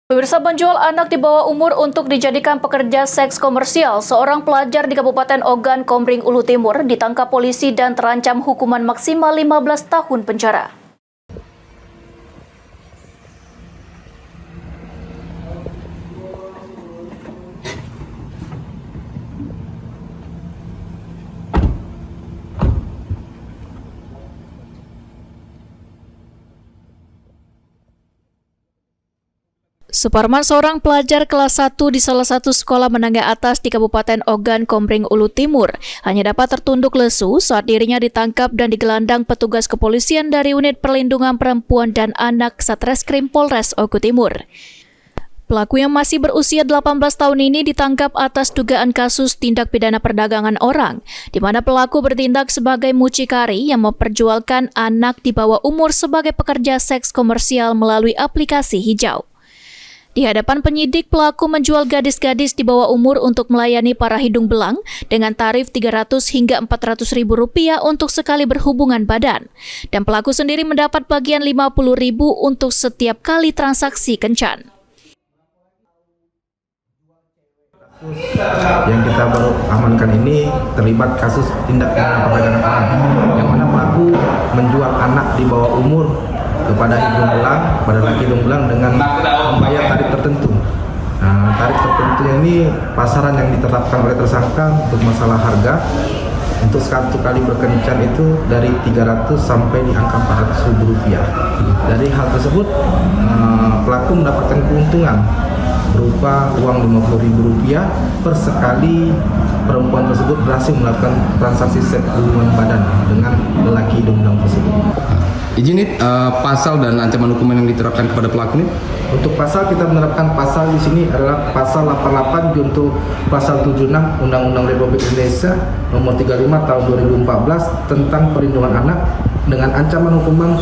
Pemirsa, penjual anak di bawah umur untuk dijadikan pekerja seks komersial, seorang pelajar di Kabupaten Ogan Komering Ulu Timur ditangkap polisi dan terancam hukuman maksimal 15 tahun penjara. Suparman, seorang pelajar kelas 1 di salah satu sekolah menengah atas di Kabupaten Ogan Komering Ulu Timur, hanya dapat tertunduk lesu saat dirinya ditangkap dan digelandang petugas kepolisian dari Unit Perlindungan Perempuan dan Anak Satreskrim Polres Ogan Timur. Pelaku yang masih berusia 18 tahun ini ditangkap atas dugaan kasus tindak pidana perdagangan orang, di mana pelaku bertindak sebagai mucikari yang memperjualkan anak di bawah umur sebagai pekerja seks komersial melalui aplikasi hijau. Di hadapan penyidik, pelaku menjual gadis-gadis di bawah umur untuk melayani para hidung belang dengan tarif 300 hingga 400 ribu rupiah untuk sekali berhubungan badan. Dan pelaku sendiri mendapat bagian 50 ribu untuk setiap kali transaksi kencan. Yang kita baru amankan ini terlibat kasus tindak pidana perdagangan orang, yang mana pelaku menjual anak di bawah umur kepada hidung belang, pada laki hidung belang dengan membayar tarif tertentu. Nah, tarif tertentu ini pasaran yang ditetapkan oleh tersangka untuk masalah harga. Untuk satu kali berkencan itu dari 300 sampai di angka 400 ribu rupiah. Dari hal tersebut, pelaku mendapatkan keuntungan berupa uang 50 ribu rupiah per sekali perempuan tersebut berhasil melakukan transaksi seks hubungan badan dengan lelaki hidung belang tersebut. Izin pasal dan ancaman hukuman yang diterapkan kepada pelaku ini? Untuk pasal, kita menerapkan pasal di sini adalah pasal 88 junto pasal 76 Undang-Undang Republik Indonesia nomor 35 tahun 2014 tentang perlindungan anak dengan ancaman hukuman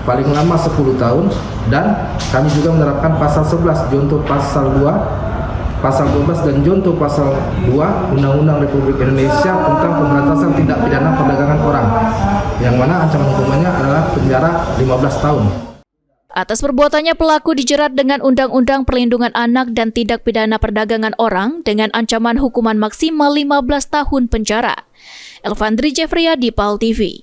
paling lama 10 tahun, dan kami juga menerapkan pasal 11 junto pasal 2 Pasal 12 dan junto pasal 2 Undang-Undang Republik Indonesia tentang pemberantasan tindak pidana perdagangan orang, yang mana ancaman hukumannya adalah penjara 15 tahun. Atas perbuatannya, pelaku dijerat dengan Undang-Undang Perlindungan Anak dan Tindak Pidana Perdagangan Orang dengan ancaman hukuman maksimal 15 tahun penjara. Elvandri Jeffriyadi, PAL TV.